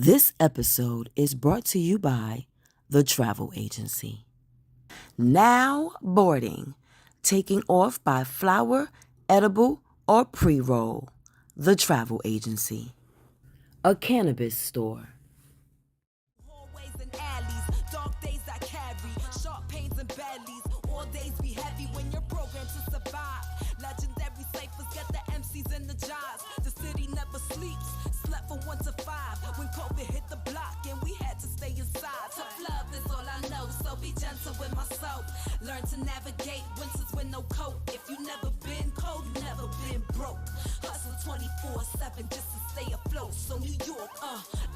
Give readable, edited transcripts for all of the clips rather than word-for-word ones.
This episode is brought to you by the travel agency. Now boarding, taking off by flower, edible, or pre-roll. The travel agency. A cannabis store. Hallways and alleys, dark days I carry, sharp pains and bellies. All days be heavy when you're programmed to survive. Legendary ciphers get the MCs in the jars. The city never sleeps, slept from 1 to 5. When COVID hit the block and we had to stay inside. Tough love is all I know, so be gentle with my soul. Learn to navigate winters with no coat. If you never been cold, you never been broke. Hustle 24/7 just to stay afloat. So New York,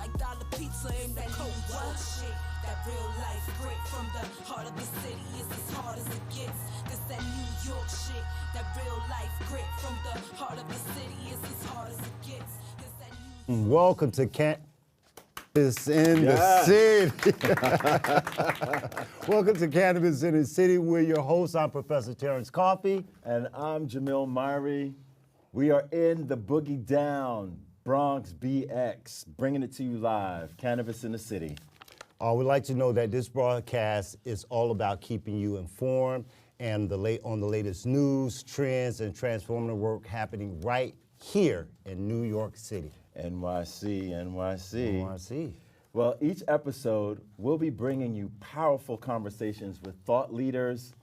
like dollar pizza in that cold world shit. That real life grit from the heart of the city is as hard as it gets. This that New York shit. That real life grit from the heart of the city is as hard as it gets. This that New Welcome to Cannabis in the City. Welcome to Cannabis in the City. We're your hosts. I'm Professor Terrence Coffey. And I'm Jamil Myrie. We are in the Boogie Down, Bronx BX, bringing it to you live, Cannabis in the City. We'd like to know that this broadcast is all about keeping you informed and on the latest news, trends, and transformative work happening right here in New York City. NYC. NYC. Well, each episode, we'll be bringing you powerful conversations with thought leaders,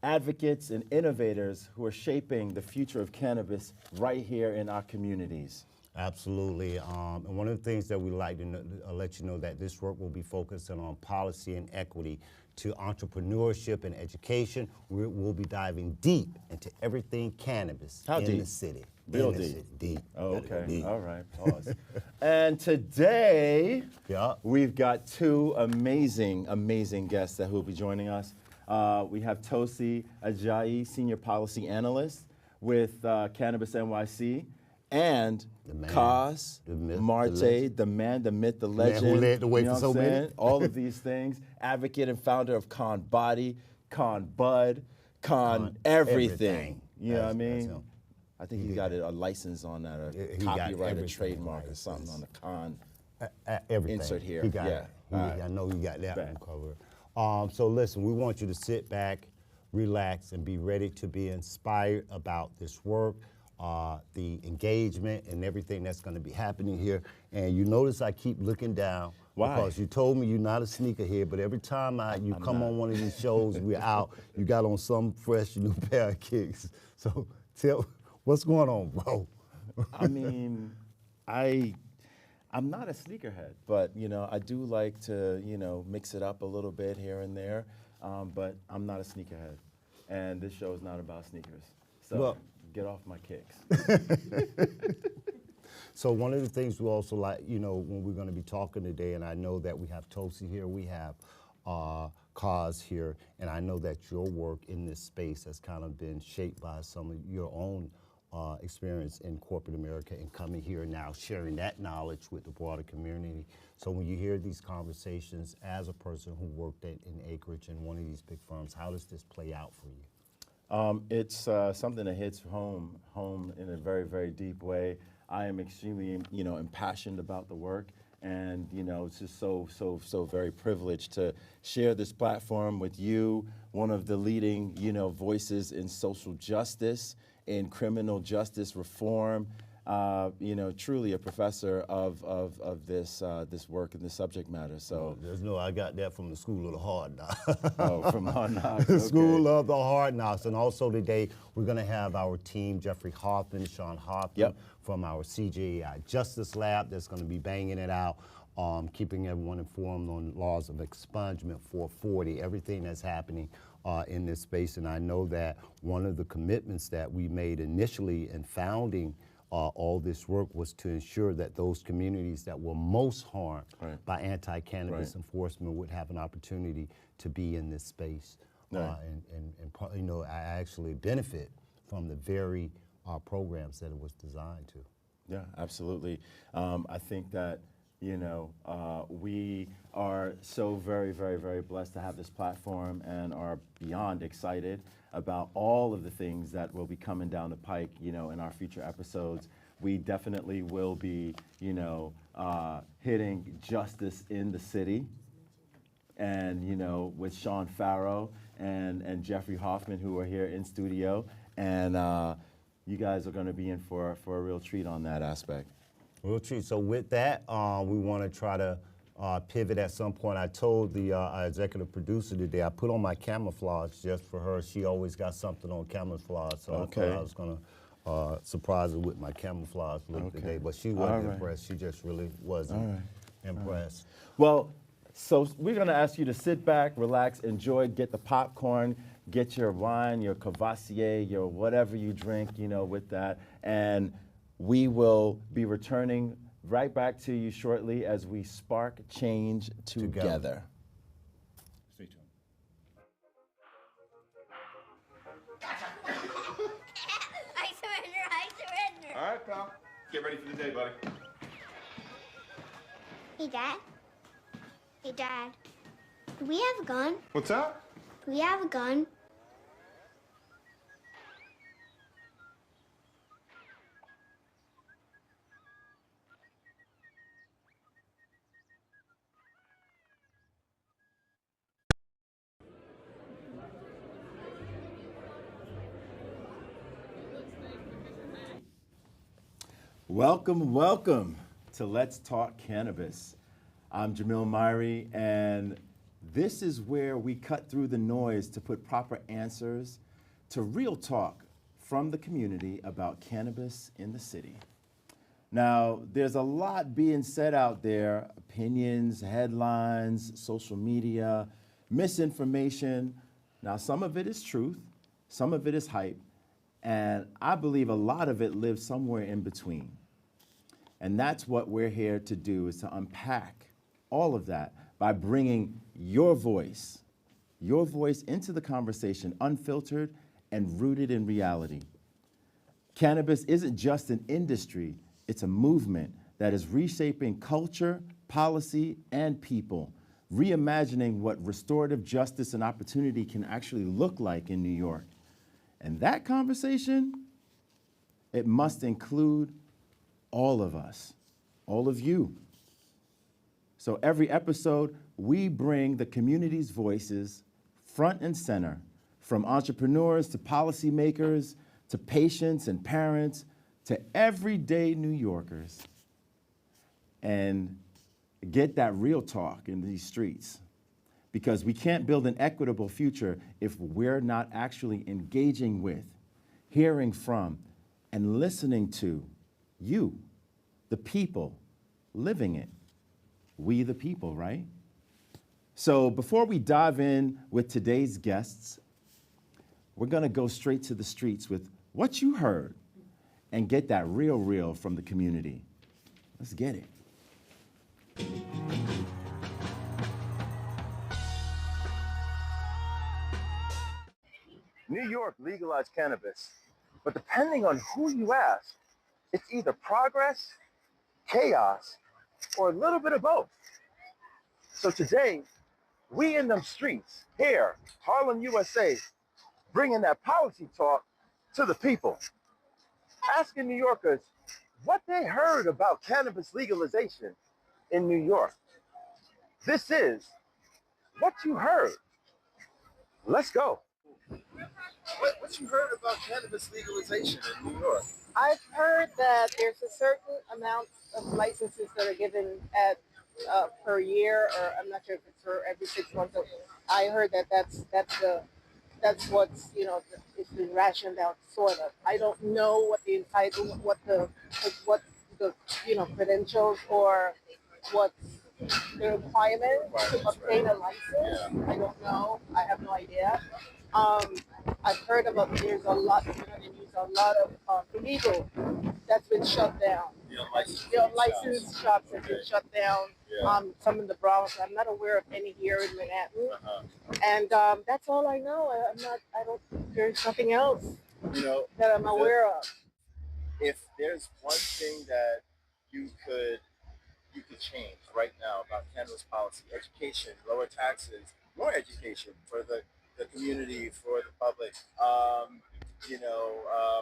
advocates, and innovators who are shaping the future of cannabis right here in our communities. Absolutely. And one of the things that we like to let you know that this work will be focusing on policy and equity to entrepreneurship and education. We'll be diving deep into everything cannabis How in deep? the city. Real In the deep. city. Deep. Oh, Gotta go okay. deep. All right. Pause. And today, we've got two amazing guests that will be joining us. We have Tosi Ajayi, Senior Policy Analyst with Cannabis NYC, and man, Kaz the myth, the Marte, legend. the man, the myth, the man legend. who led the way you know for so what I'm many. saying? All of these things. Advocate and founder of Con Body, Con Bud, Con everything. You know what I That's mean? him. I think he's got a license on that, He got copyright, a everything, trademark, right? or something on the Con. Everything. Insert here. He got Yeah. it. All right. I know you got that Bet. one covered. So listen, we want you to sit back, relax, and be ready to be inspired about this work, the engagement, and everything that's going to be happening here. And you notice I keep looking down. Why? Because you told me you're not a sneakerhead, but every time you come on one of these shows, we're out, you got on some fresh new pair of kicks. So tell, what's going on, bro? I mean, I'm not a sneakerhead, but I do like to mix it up a little bit here and there. But I'm not a sneakerhead, and this show is not about sneakers. So Well- get off my kicks. So one of the things we also like, when we're going to be talking today, and I know that we have Tosi here, we have Kaz here, and I know that your work in this space has kind of been shaped by some of your own experience in corporate America and coming here now, sharing that knowledge with the broader community. So when you hear these conversations as a person who worked in Acreage in one of these big firms, how does this play out for you? It's something that hits home in a very, very deep way. I am extremely, impassioned about the work, and it's just so very privileged to share this platform with you, one of the leading, voices in social justice, in criminal justice reform. Truly a professor of this work and this subject matter. So I got that from the School of the Hard oh, from Hard Knocks. The Okay. School of the Hard Knocks. And also today, we're going to have our team, Jeffrey Hoffman, Sean Hoffman, from our CJEI Justice Lab that's going to be banging it out, keeping everyone informed on laws of expungement 440, everything that's happening in this space. And I know that one of the commitments that we made initially in founding all this work was to ensure that those communities that were most harmed by anti-cannabis enforcement would have an opportunity to be in this space. And I actually benefit from the very programs that it was designed to. Yeah, absolutely. I think that we are so very, very, very blessed to have this platform and are beyond excited about all of the things that will be coming down the pike, in our future episodes. We definitely will be, hitting justice in the city, and with Sean Farrow and Jeffrey Hoffman, who are here in studio, and you guys are going to be in for a real treat on that aspect. Real treat. So with that, we want to try to pivot at some point. I told the our executive producer today, I put on my camouflage just for her. She always got something on camouflage, so I thought I was going to surprise her with my camouflage look today. But she wasn't impressed. She just really wasn't impressed. Well, so we're going to ask you to sit back, relax, enjoy, get the popcorn, get your wine, your Cavassier, your whatever you drink, with that. And we will be returning right back to you shortly as we spark change together. Stay tuned. I surrender. All right, pal. Get ready for the day, buddy. Hey, Dad. Hey, Dad. Do we have a gun? What's up? Do we have a gun? Welcome, welcome to Let's Talk Cannabis. I'm Jamil Myrie, and this is where we cut through the noise to put proper answers to real talk from the community about cannabis in the city. Now, there's a lot being said out there, opinions, headlines, social media, misinformation. Now, some of it is truth, some of it is hype, and I believe a lot of it lives somewhere in between. And that's what we're here to do, is to unpack all of that by bringing your voice into the conversation, unfiltered and rooted in reality. Cannabis isn't just an industry, it's a movement that is reshaping culture, policy, and people, reimagining what restorative justice and opportunity can actually look like in New York. And that conversation, it must include all of us, all of you. So every episode, we bring the community's voices front and center, from entrepreneurs to policymakers, to patients and parents, to everyday New Yorkers, and get that real talk in these streets. Because we can't build an equitable future if we're not actually engaging with, hearing from, and listening to you, the people, living it. We the people, right? So before we dive in with today's guests, we're gonna go straight to the streets with what you heard and get that real from the community. Let's get it. New York legalized cannabis, but depending on who you ask, it's either progress, chaos, or a little bit of both. So today, we in them streets, here, Harlem, USA, bringing that policy talk to the people. Asking New Yorkers what they heard about cannabis legalization in New York. This is What You Heard. Let's go. What you heard about cannabis legalization in New York? I've heard that there's a certain amount of licenses that are given at per year, or I'm not sure if it's for every 6 months. So I heard that that's what's it's been rationed out, sort of. I don't know what the entitlement, what the credentials or what's the requirement to obtain a license. I don't know. I have no idea. I've heard about there's a lot of illegal that's been shut down. Licensed shops have been shut down. Some in the Bronx. I'm not aware of any here in Manhattan. And that's all I know. There's nothing else that I'm aware of. If there's one thing that you could change right now about cannabis policy, education, lower taxes, more education for the community, for the public,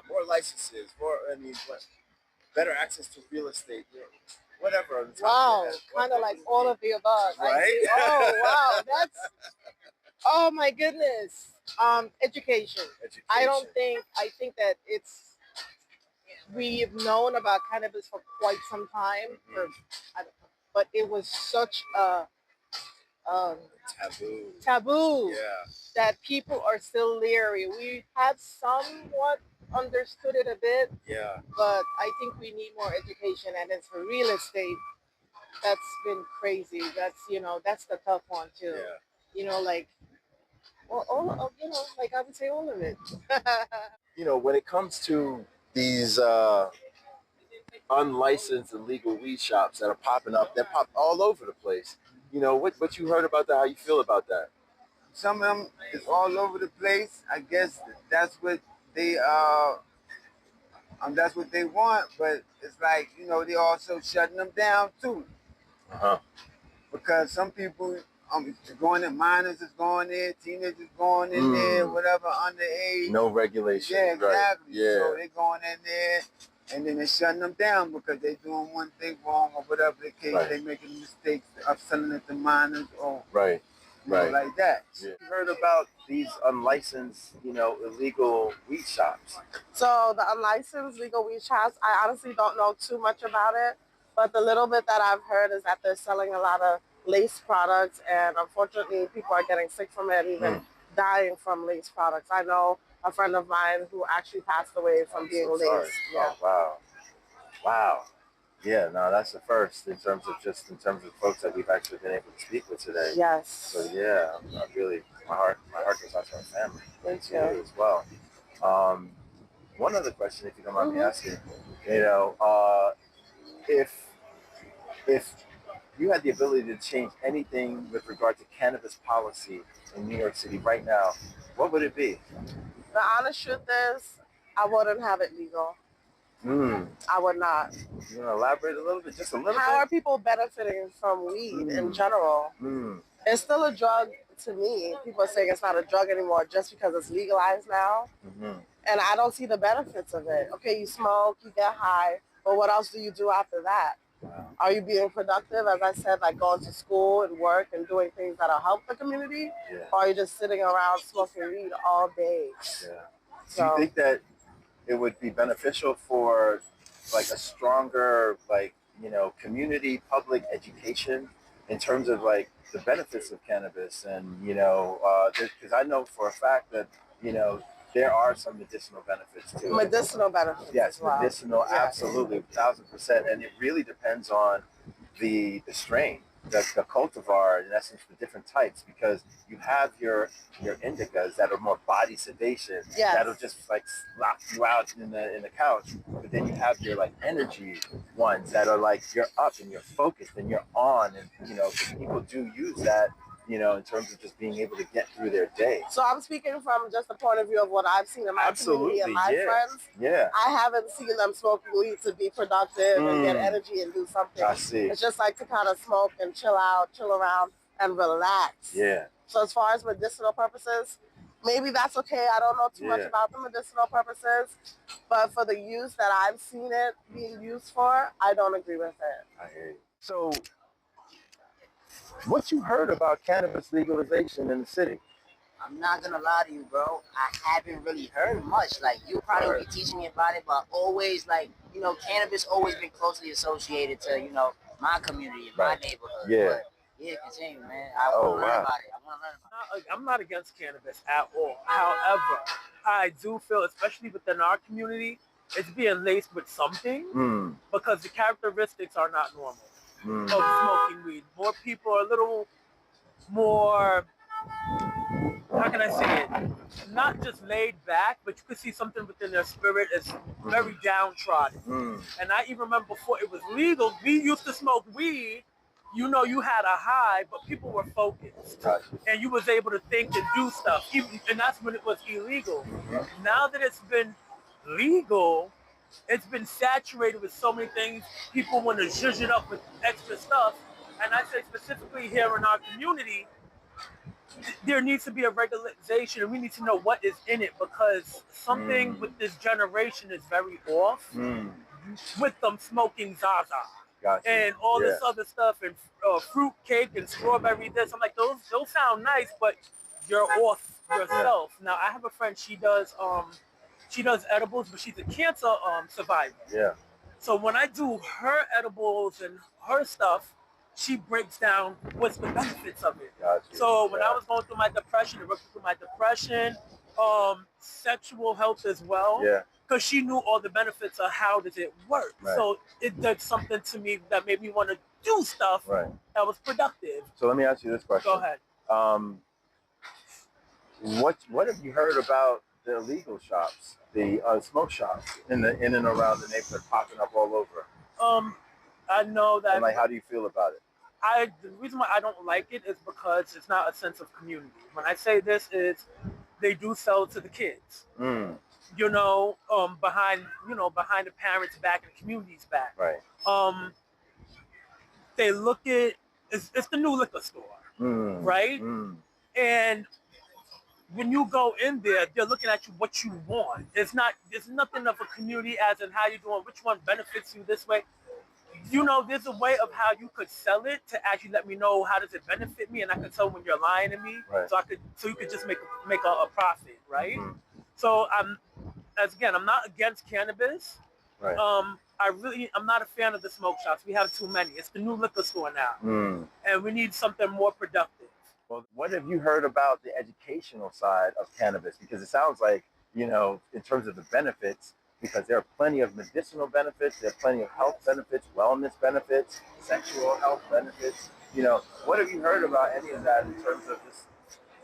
more licenses, better access to real estate. whatever. On the top of Wow, your head. kind of like all of the above. I Right? see. Oh, wow. That's, oh my goodness. Education. Education. I think that we've known about cannabis for quite some time, but it was such a um, Taboo. taboo Yeah. that people are still leery. We have somewhat understood it a bit, Yeah. but I think we need more education. And it's for real estate, that's been crazy. That's the tough one too. Yeah. Like all of, like I would say all of it. When it comes to these unlicensed illegal weed shops that are popping up, they're popped all over the place. What you heard about that? How you feel about that? Some of them is all over the place. I guess that's what they that's what they want. But it's like they also shutting them down too, Uh-huh. because some people going in, minors is going there, teenagers going in there, whatever, underage. No regulation. Yeah, exactly. Right. Yeah. So they going in there, and then they're shutting them down because they doing one thing wrong or whatever the case. Right. They making mistakes of selling it to minors or Right. Right. like that. Yeah. You heard about these unlicensed, illegal weed shops? So the unlicensed legal weed shops, I honestly don't know too much about it, but the little bit that I've heard is that they're selling a lot of lace products, and unfortunately people are getting sick from it, even dying from lace products. I know a friend of mine who actually passed away from being laced. Sorry. Yeah. Oh, wow. Yeah, no, that's the first in terms of folks that we've actually been able to speak with today. Yes. So yeah, my heart goes out to our family. Thank you as well. One other question, if you don't mind me asking, if you had the ability to change anything with regard to cannabis policy in New York City right now, what would it be? The honest truth is, I wouldn't have it legal. I would not. You want to elaborate a little bit, just a little How are bit? people benefiting from weed in general? It's still a drug to me. People are saying it's not a drug anymore just because it's legalized now. And I don't see the benefits of it. Okay, you smoke, you get high, but what else do you do after that? Wow. Are you being productive, as I said, like going to school and work and doing things that'll help the community? Yeah. Or are you just sitting around smoking weed all day? Yeah. So, Do you think that it would be beneficial for like a stronger community public education in terms of like the benefits of cannabis and because I know for a fact that there are some medicinal benefits to it. medicinal benefits. Yes, as well. medicinal, Yeah. absolutely, 1,000%, and it really depends on the strain, the cultivar, in essence, the different types, because you have your indicas that are more body sedation, Yes. that'll just like lock you out in the couch, but then you have your like energy ones that are like you're up and you're focused and you're on, and people do use that. In terms of just being able to get through their day. So I'm speaking from just the point of view of what I've seen in my community and my friends. Yeah. I haven't seen them smoking weed to be productive and get energy and do something. I see. It's just like to kind of smoke and chill out, chill around, and relax. Yeah. So as far as medicinal purposes, maybe that's okay. I don't know too much about the medicinal purposes, but for the use that I've seen it being used for, I don't agree with it. I hear you. So, what you heard about cannabis legalization in the city? I'm not gonna lie to you, bro. I haven't really heard much. Like, you probably will be teaching me about it, but always, cannabis always been closely associated to, my community, my neighborhood. Yeah. But, yeah, continue, man. I want to learn about it. I'm not against cannabis at all. However, I do feel, especially within our community, it's being laced with something because the characteristics are not normal of smoking weed. More people are a little more, how can I say it? Not just laid back, but you could see something within their spirit is very downtrodden. And I even remember before it was legal, we used to smoke weed. You had a high, but people were focused. And you was able to think and do stuff. And that's when it was illegal. Now that it's been legal, it's been saturated with so many things. People want to zhuzh it up with extra stuff. And I say specifically here in our community, there needs to be a regularization, and we need to know what is in it, because something with this generation is very off with them smoking Zaza. Gotcha. and all this other stuff, and fruit cake and strawberry this. I'm like, those sound nice, but you're off yourself. Now I have a friend. She does edibles, but she's a cancer survivor. Yeah. So when I do her edibles and her stuff, she breaks down what's the benefits of it. Gotcha. So when I was going through my depression, sexual health as well. Yeah. Because she knew all the benefits of how does it work. Right. So it did something to me that made me want to do stuff that was productive. So let me ask you this question. Go ahead. What have you heard about the illegal shops, the smoke shops in and around the neighborhood popping up all over? I know that. And like, how do you feel about it? The reason why I don't like it is because it's not a sense of community. When I say this is, they do sell to the kids. You know, behind the parents' back and the community's back. Right. They look at it's the new liquor store, right? And when you go in there, they're looking at you what you want. There's nothing of a community as in how you're doing, which one benefits you this way. You know, there's a way of how you could sell it to actually let me know how does it benefit me, and I can tell when you're lying to me, so you could just make a profit, right? So I'm not against cannabis. Right. I'm not a fan of the smoke shops. We have too many. It's the new liquor store now, and we need something more productive. Well, what have you heard about the educational side of cannabis? Because it sounds like, you know, in terms of the benefits, because there are plenty of medicinal benefits, there are plenty of health benefits, wellness benefits, sexual health benefits. You know, what have you heard about any of that in terms of this?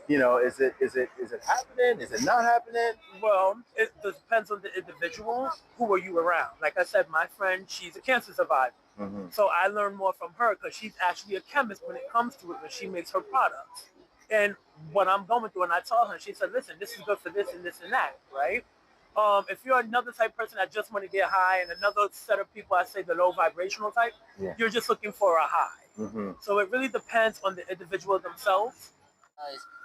You know, is it happening? Is it not happening? Well, it depends on the individual. Who are you around? Like I said, my friend, she's a cancer survivor. So I learned more from her because she's actually a chemist when it comes to it, when she makes her products. And what I'm going through, and I told her, she said, listen, this is good for this and this and that, right? If you're another type of person that just want to get high, and another set of people, I say the low vibrational type, you're just looking for a high. So it really depends on the individual themselves.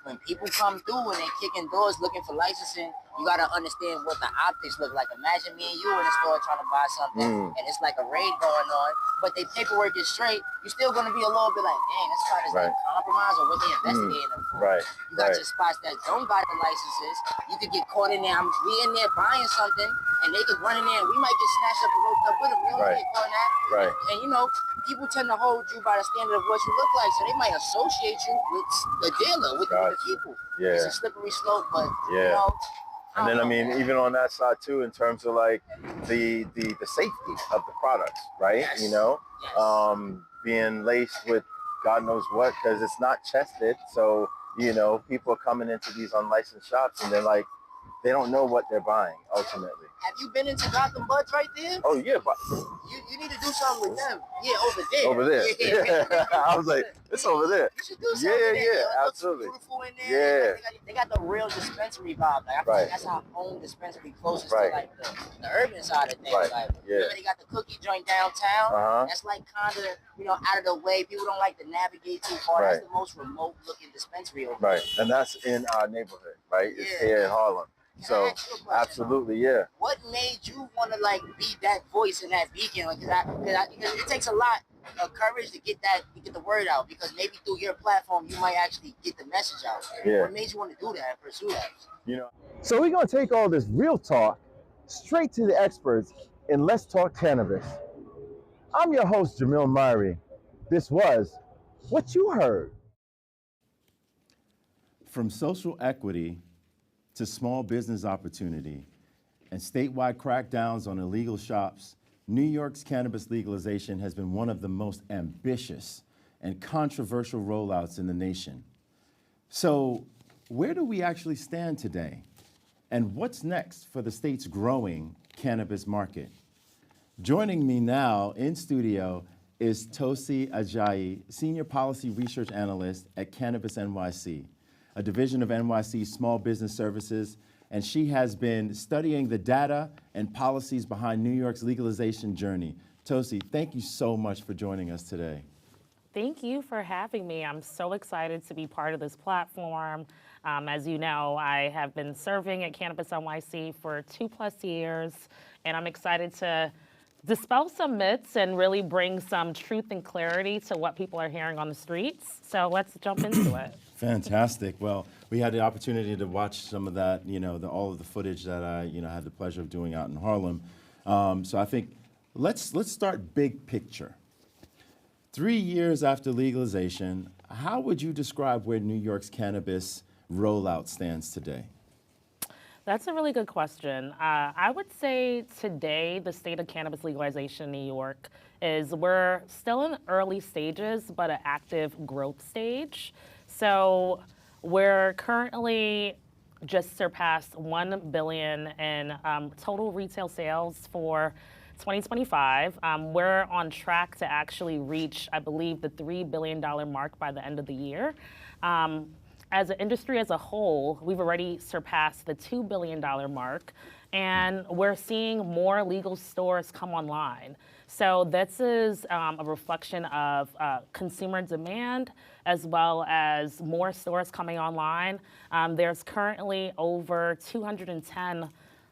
When people come through and they kicking doors looking for licensing, you gotta understand what the optics look like. Imagine me and you in the store trying to buy something, and it's like a raid going on, but their paperwork is straight. You're still gonna be a little bit like, dang, this card is like compromised, or what they investigating them for. You got your spots that don't got the licenses. You could get caught in there. We in there buying something, and they could run in there, and we might get snatched up and roped up with them. You don't want to get caught in that. And you know, people tend to hold you by the standard of what you look like, so they might associate you with the dealer, with the people. It's a slippery slope, but you know. And then, I mean, even on that side too, in terms of like the safety of the products, right? You know, being laced with God knows what, because it's not tested. So, you know, people are coming into these unlicensed shops and they're like, they don't know what they're buying ultimately. Have you been into Gotham Buds right there? Oh yeah, but you need to do something with them. Yeah, over there. Over there. Yeah. I was like, it's over there. You should do something. Yeah, absolutely. Beautiful in there. Yeah. They got the real dispensary vibe. Like, I feel like that's our own dispensary closest to like the urban side of things. Like, remember they got the cookie joint downtown. That's like kind of, you know, out of the way. People don't like to navigate too far. That's the most remote looking dispensary over there. And that's in our neighborhood, right? It's here in Harlem. So absolutely, What made you want to like be that voice and that beacon? Because it takes a lot of courage to get the word out. Because maybe through your platform, you might actually get the message out. What made you want to do that and pursue that? You know. So we're gonna take all this real talk straight to the experts and let's talk cannabis. I'm your host, Jamil Myrie. This was What You Heard. From social equity to small business opportunity and statewide crackdowns on illegal shops, New York's cannabis legalization has been one of the most ambitious and controversial rollouts in the nation. So where do we actually stand today? And what's next for the state's growing cannabis market? Joining me now in studio is Tosi Ajayi, Senior Policy Research Analyst at Cannabis NYC, a division of NYC Small Business Services, and she has been studying the data and policies behind New York's legalization journey. Tosi, thank you so much for joining us today. Thank you for having me. I'm so excited to be part of this platform. As you know, I have been serving at Cannabis NYC for 2+ years, and I'm excited to dispel some myths and really bring some truth and clarity to what people are hearing on the streets. So let's jump into it. Fantastic. Well, we had the opportunity to watch some of that, all of the footage that I, had the pleasure of doing out in Harlem. So I think let's start big picture. 3 years after legalization, how would you describe where New York's cannabis rollout stands today? That's a really good question. I would say today, the state of cannabis legalization in New York is we're still in early stages, but an active growth stage. So we're currently just surpassed 1 billion in total retail sales for 2025. We're on track to actually reach, I believe, the $3 billion mark by the end of the year. As an industry as a whole, we've already surpassed the $2 billion mark, and we're seeing more legal stores come online. So this is a reflection of consumer demand as well as more stores coming online. There's currently over 210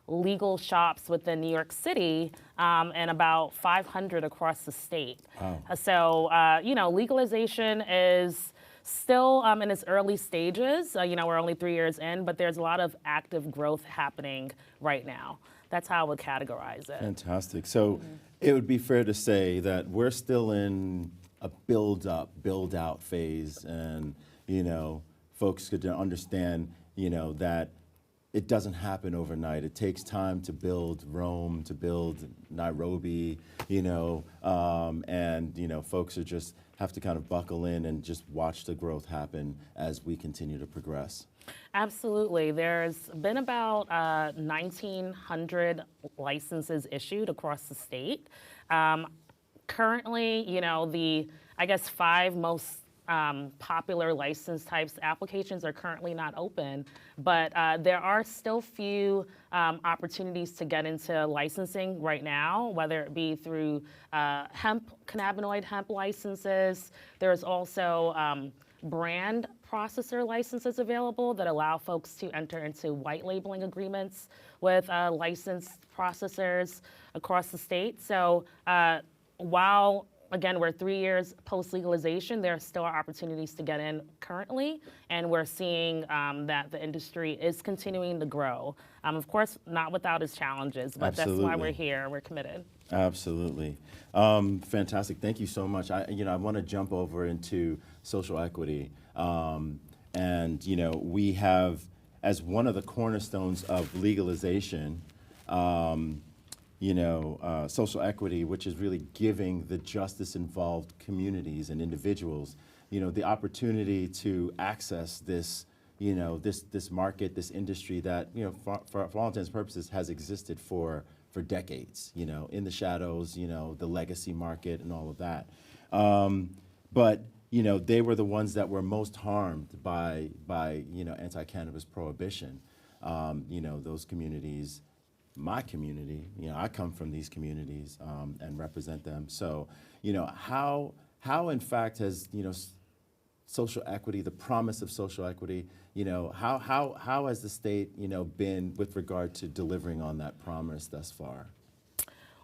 legal shops within New York City and about 500 across the state. Wow. So, legalization is still in its early stages. We're only 3 years in, but there's a lot of active growth happening right now. That's how I would categorize it. Fantastic. So it would be fair to say that we're still in a build-up, build-out phase, and, folks could understand, that it doesn't happen overnight. It takes time to build Rome, to build Nairobi, and, folks are just have to kind of buckle in and just watch the growth happen as we continue to progress. Absolutely. There's been about 1,900 licenses issued across the state. Currently, the, 5 most popular license types applications are currently not open, but there are still few opportunities to get into licensing right now, whether it be through cannabinoid hemp licenses. There's also brand processor licenses available that allow folks to enter into white labeling agreements with licensed processors across the state. So while again, we're 3 years post-legalization, there still are opportunities to get in currently, and we're seeing that the industry is continuing to grow. Of course, not without its challenges, but Absolutely. That's why we're here, we're committed. Absolutely. Fantastic. Thank you so much. I want to jump over into social equity. And, we have, as one of the cornerstones of legalization, social equity, which is really giving the justice-involved communities and individuals, the opportunity to access this, this market, this industry that, for all intents and purposes has existed for decades, in the shadows, the legacy market and all of that. But, they were the ones that were most harmed by anti-cannabis prohibition. Those communities, my community, I come from these communities and represent them. So, how in fact has, social equity, the promise of social equity, how has the state, been with regard to delivering on that promise thus far?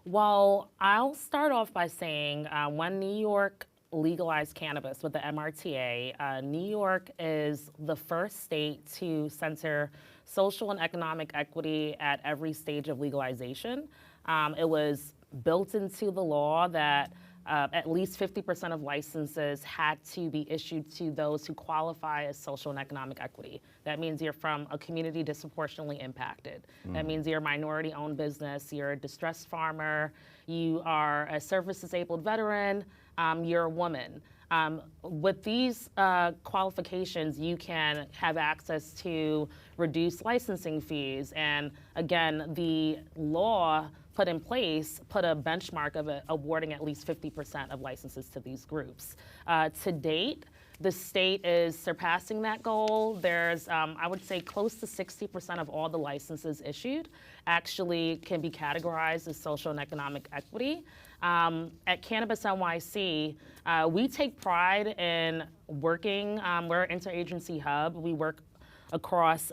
Well, I'll start off by saying when New York legalized cannabis with the MRTA, New York is the first state to center social and economic equity at every stage of legalization. It was built into the law that at least 50% of licenses had to be issued to those who qualify as social and economic equity. That means you're from a community disproportionately impacted. That means you're a minority-owned business, you're a distressed farmer, you are a service-disabled veteran, you're a woman. With these qualifications, you can have access to reduced licensing fees. And again, the law put in place put a benchmark of awarding at least 50% of licenses to these groups. To date, the state is surpassing that goal. There's, I would say, close to 60% of all the licenses issued actually can be categorized as social and economic equity. At Cannabis NYC, we take pride in working, we're an interagency hub. We work across,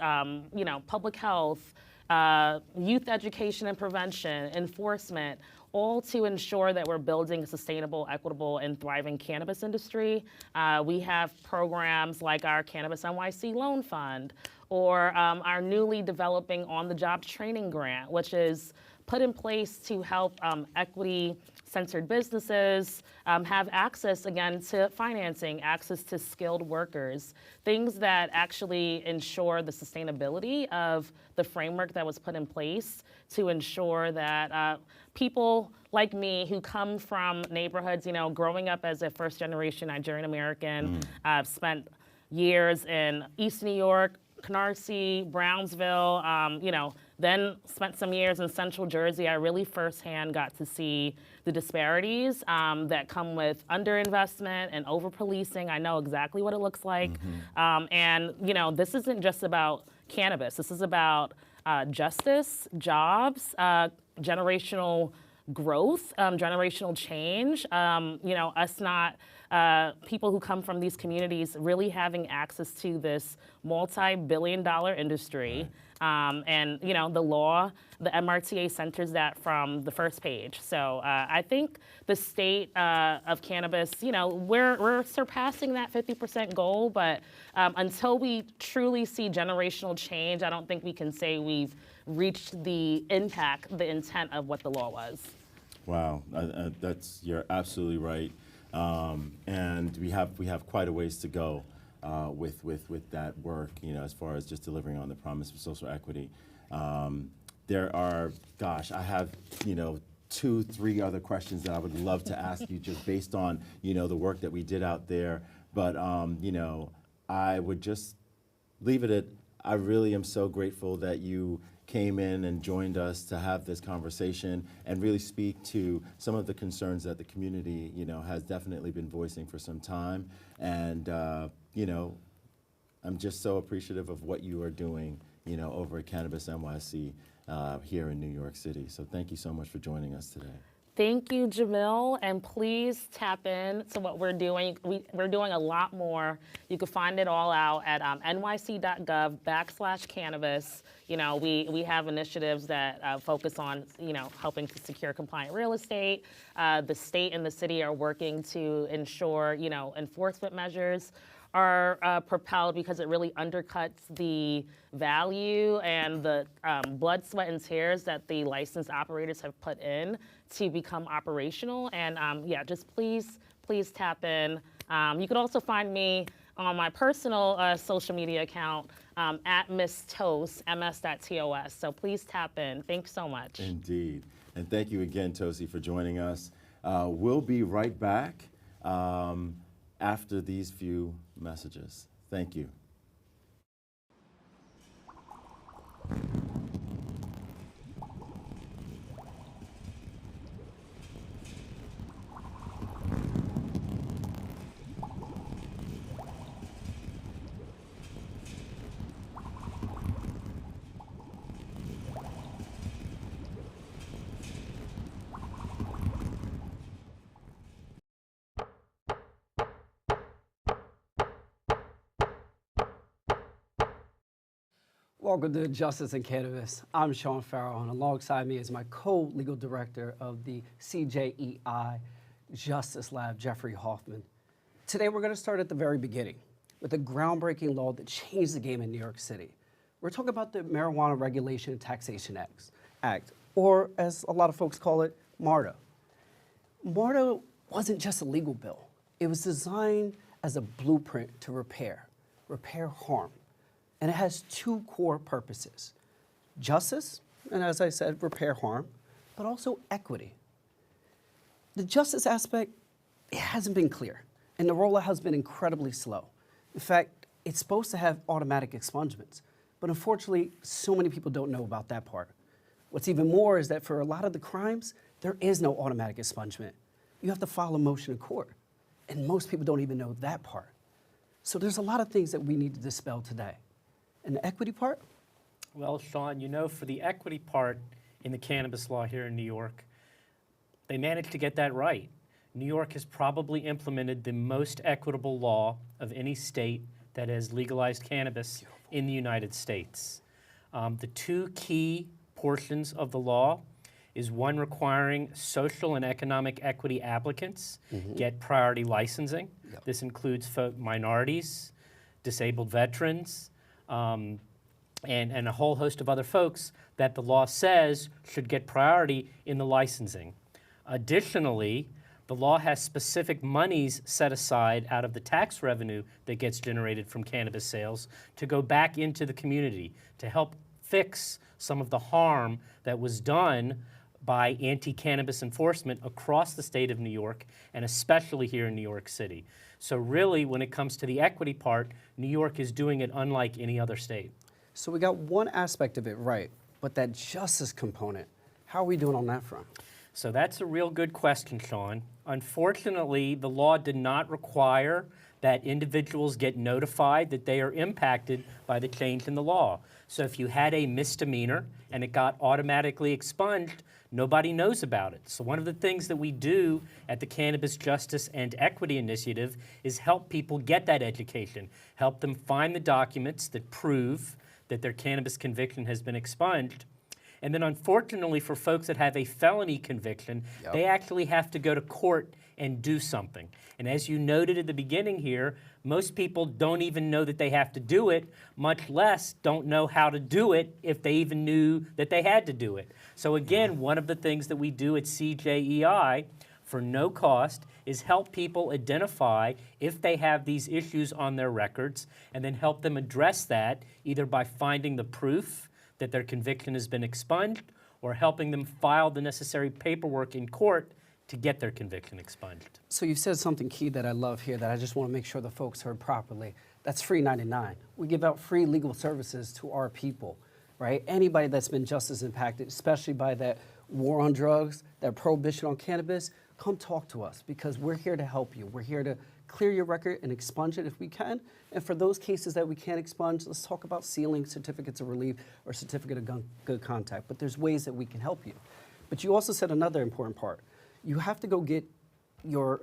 public health, youth education and prevention, enforcement, all to ensure that we're building a sustainable, equitable, and thriving cannabis industry. We have programs like our Cannabis NYC Loan Fund, or our newly developing on-the-job training grant, which is put in place to help equity-centered businesses have access, again, to financing, access to skilled workers, things that actually ensure the sustainability of the framework that was put in place to ensure that people like me who come from neighborhoods, growing up as a first-generation Nigerian American, I've spent years in East New York, Canarsie, Brownsville, then spent some years in Central Jersey. I really firsthand got to see the disparities that come with underinvestment and over-policing. I know exactly what it looks like. And, this isn't just about cannabis. This is about justice, jobs, generational growth, generational change, us not people who come from these communities really having access to this multi-billion-dollar industry. And, the law, the MRTA centers that from the first page. So I think the state of cannabis, we're surpassing that 50% goal, but until we truly see generational change, I don't think we can say we've reached the impact, the intent of what the law was. Wow, you're absolutely right. And we have quite a ways to go with that work, as far as just delivering on the promise of social equity. There are, I have, 2, 3 other questions that I would love to ask you just based on, the work that we did out there. But, I would just leave it at, I really am so grateful that you came in and joined us to have this conversation and really speak to some of the concerns that the community, has definitely been voicing for some time. And, I'm just so appreciative of what you are doing, over at Cannabis NYC here in New York City. So thank you so much for joining us today. Thank you, Jamil, and please tap in to what we're doing. We're doing a lot more. You can find it all out at nyc.gov/cannabis. We have initiatives that focus on, helping to secure compliant real estate. The state and the city are working to ensure, enforcement measures are propelled because it really undercuts the value and the blood, sweat, and tears that the licensed operators have put in to become operational. And just please tap in. You can also find me on my personal social media account at Miss Toast, ms.tos. So please tap in. Thanks so much. Indeed. And thank you again, Tosi, for joining us. We'll be right back after these few messages. Thank you. Welcome to Justice and Cannabis. I'm Sean Farrell, and alongside me is my co-legal director of the CJEI Justice Lab, Jeffrey Hoffman. Today we're going to start at the very beginning with a groundbreaking law that changed the game in New York City. We're talking about the Marijuana Regulation and Taxation Act, or as a lot of folks call it, MARTA. MARTA wasn't just a legal bill. It was designed as a blueprint to repair harm. And it has 2 core purposes: justice, and as I said, repair harm, but also equity. The justice aspect, it hasn't been clear, and the rollout has been incredibly slow. In fact, it's supposed to have automatic expungements, but unfortunately, so many people don't know about that part. What's even more is that for a lot of the crimes, there is no automatic expungement. You have to file a motion in court, and most people don't even know that part. So there's a lot of things that we need to dispel today. And the equity part? Well, Sean, for the equity part in the cannabis law here in New York, they managed to get that right. New York has probably implemented the most equitable law of any state that has legalized cannabis in the United States. The two key portions of the law is one requiring social and economic equity applicants get priority licensing. This includes minorities, disabled veterans, and a whole host of other folks that the law says should get priority in the licensing. Additionally, the law has specific monies set aside out of the tax revenue that gets generated from cannabis sales to go back into the community to help fix some of the harm that was done by anti-cannabis enforcement across the state of New York, and especially here in New York City. So really, when it comes to the equity part, New York is doing it unlike any other state. So we got one aspect of it right, but that justice component, how are we doing on that front? So that's a real good question, Sean. Unfortunately, the law did not require that individuals get notified that they are impacted by the change in the law. So if you had a misdemeanor and it got automatically expunged, nobody knows about it. So one of the things that we do at the Cannabis Justice and Equity Initiative is help people get that education, help them find the documents that prove that their cannabis conviction has been expunged. And then unfortunately for folks that have a felony conviction, they actually have to go to court and do something. And as you noted at the beginning here, most people don't even know that they have to do it, much less don't know how to do it if they even knew that they had to do it. So again, one of the things that we do at CJEI for no cost is help people identify if they have these issues on their records and then help them address that either by finding the proof that their conviction has been expunged or helping them file the necessary paperwork in court to get their conviction expunged. So you said something key that I love here that I just want to make sure the folks heard properly. That's free 99. We give out free legal services to our people, right? Anybody that's been justice impacted, especially by that war on drugs, that prohibition on cannabis, come talk to us because we're here to help you. We're here to clear your record and expunge it if we can. And for those cases that we can't expunge, let's talk about sealing certificates of relief or certificate of good contact. But there's ways that we can help you. But you also said another important part. You have to go get your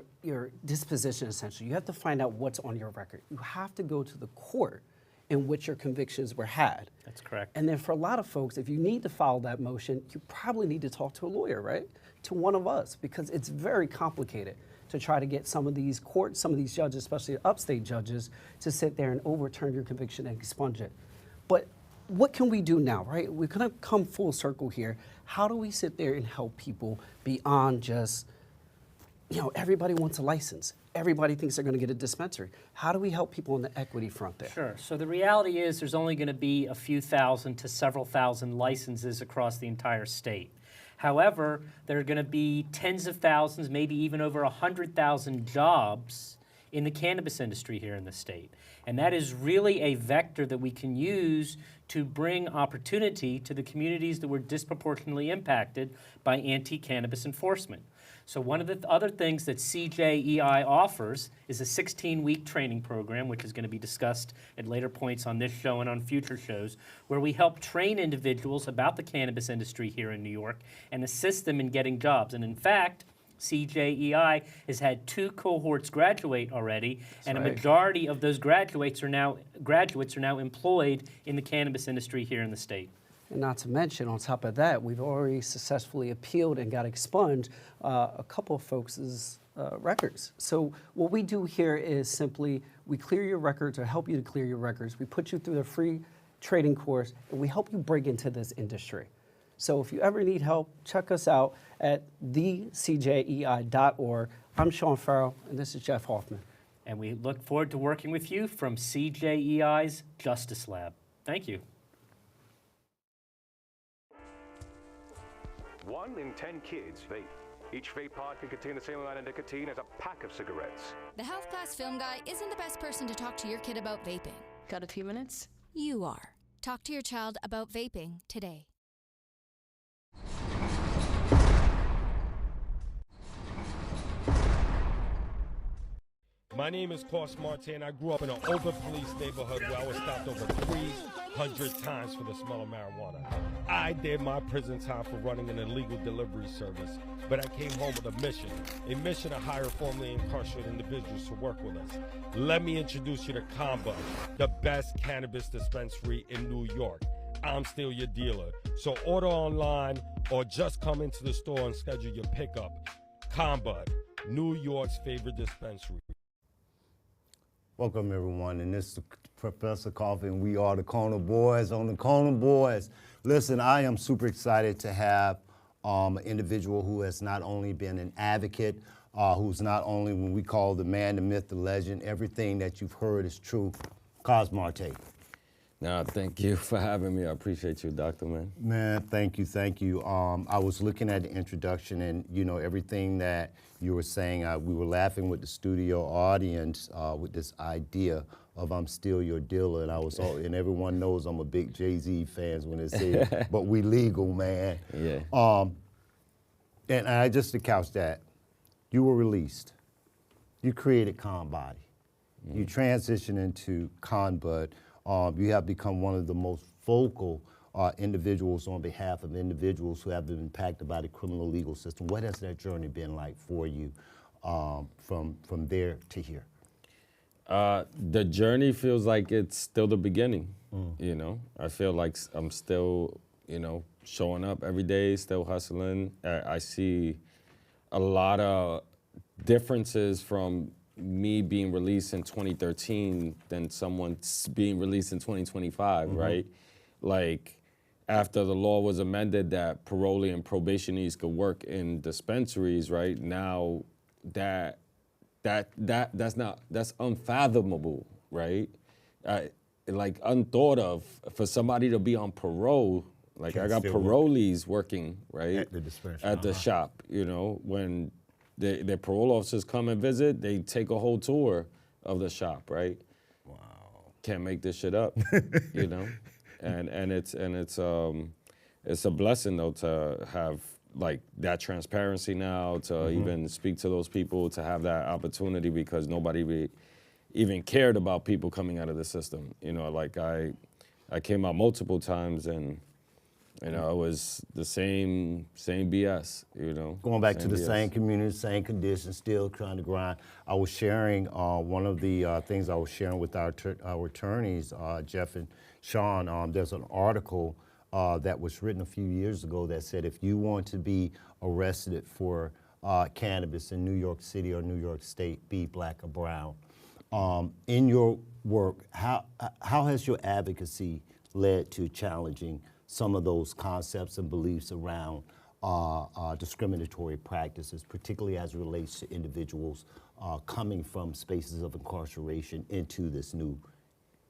disposition, essentially. You have to find out what's on your record. You have to go to the court in which your convictions were had. That's correct. And then for a lot of folks, if you need to file that motion, you probably need to talk to a lawyer, right? To one of us, because it's very complicated to try to get some of these courts, some of these judges, especially upstate judges, to sit there and overturn your conviction and expunge it. But what can we do now, right? We're gonna come full circle here. How do we sit there and help people beyond just, everybody wants a license. Everybody thinks they're gonna get a dispensary. How do we help people on the equity front there? Sure, so the reality is there's only gonna be a few thousand to several thousand licenses across the entire state. However, there are gonna be tens of thousands, maybe even over 100,000 jobs in the cannabis industry here in the state. And that is really a vector that we can use to bring opportunity to the communities that were disproportionately impacted by anti-cannabis enforcement. So one of the other things that CJEI offers is a 16-week training program, which is going to be discussed at later points on this show and on future shows, where we help train individuals about the cannabis industry here in New York and assist them in getting jobs. And in fact, CJEI has had 2 cohorts graduate already, and a majority of those graduates are now employed in the cannabis industry here in the state. And not to mention, on top of that, we've already successfully appealed and got expunged a couple of folks' records. So what we do here is simply we clear your records or help you to clear your records. We put you through the free training course, and we help you break into this industry. So if you ever need help, check us out at thecjei.org. I'm Sean Farrell, and this is Jeff Hoffman. And we look forward to working with you from CJEI's Justice Lab. Thank you. 1 in 10 kids vape. Each vape pod can contain the same amount of nicotine as a pack of cigarettes. The health class film guy isn't the best person to talk to your kid about vaping. Got a few minutes? You are. Talk to your child about vaping today. My name is Klaus Martin. I grew up in an over-policed neighborhood where I was stopped over 300 times for the smell of marijuana. I did my prison time for running an illegal delivery service, but I came home with a mission to hire formerly incarcerated individuals to work with us. Let me introduce you to Combo, the best cannabis dispensary in New York. I'm Still Your Dealer. So order online or just come into the store and schedule your pickup. Combud, New York's favorite dispensary. Welcome, everyone, and this is Professor Coffee, and we are the Corner Boys on the Corner Boys. Listen, I am super excited to have an individual who has not only been an advocate, who's not only when we call the man, the myth, the legend, everything that you've heard is true, Cos Marte. No, thank you for having me. I appreciate you, Dr. Man. Man, thank you, thank you. I was looking at the introduction and, you know, everything that you were saying, we were laughing with the studio audience with this idea of I'm Still Your Dealer, and I was all, and everyone knows I'm a big Jay-Z fan when they say, but we legal, man. Yeah. And I just to couch that, you were released. You created Conbody. You transitioned into Conbud. You have become one of the most vocal individuals on behalf of individuals who have been impacted by the criminal legal system. What has that journey been like for you from there to here? The journey feels like it's still the beginning, you know? I feel like I'm still, you know, showing up every day, still hustling. I see a lot of differences from me being released in 2013 than someone being released in 2025, right? Like, after the law was amended that parolee and probationees could work in dispensaries, right? Now that's unfathomable, right? Like unthought of for somebody to be on parole. Like I got parolees working, right? At the dispensary. At the shop, you know, when their parole officers come and visit, they take a whole tour of the shop, right? Wow. Can't make this shit up, you know? And it's a blessing though to have like that transparency now, to even speak to those people, to have that opportunity, because nobody even cared about people coming out of the system. You know, like I came out multiple times and, you know, it was the same BS, you know. Going back to the same community, same conditions, still trying to grind. I was sharing, one of the things I was sharing with our attorneys, Jeff and Sean, there's an article that was written a few years ago that said if you want to be arrested for cannabis in New York City or New York State, be black or brown. In your work, how has your advocacy led to challenging some of those concepts and beliefs around discriminatory practices, particularly as it relates to individuals coming from spaces of incarceration into this new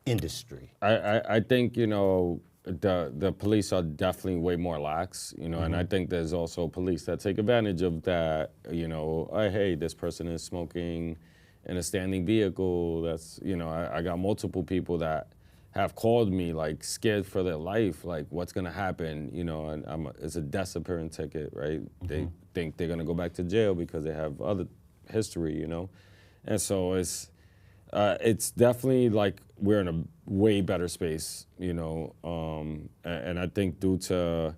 industry? I think, you know, the police are definitely way more lax, you know, and I think there's also police that take advantage of that, you know, hey, this person is smoking in a standing vehicle. That's, you know, I got multiple people that have called me like scared for their life, like what's gonna happen, you know, and it's a disappearance ticket, right? They think they're gonna go back to jail because they have other history, you know? And so it's definitely like we're in a way better space, you know? And I think due to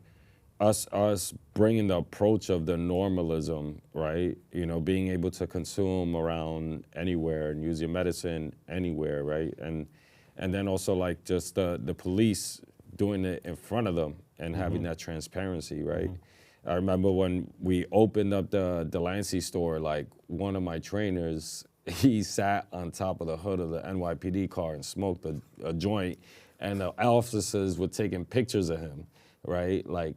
us bringing the approach of the normalism, right? You know, being able to consume around anywhere and use your medicine anywhere, right? And then also like just the police doing it in front of them and having that transparency, right? I remember when we opened up the Delancey store, like one of my trainers, he sat on top of the hood of the NYPD car and smoked a joint, and the officers were taking pictures of him, right? Like,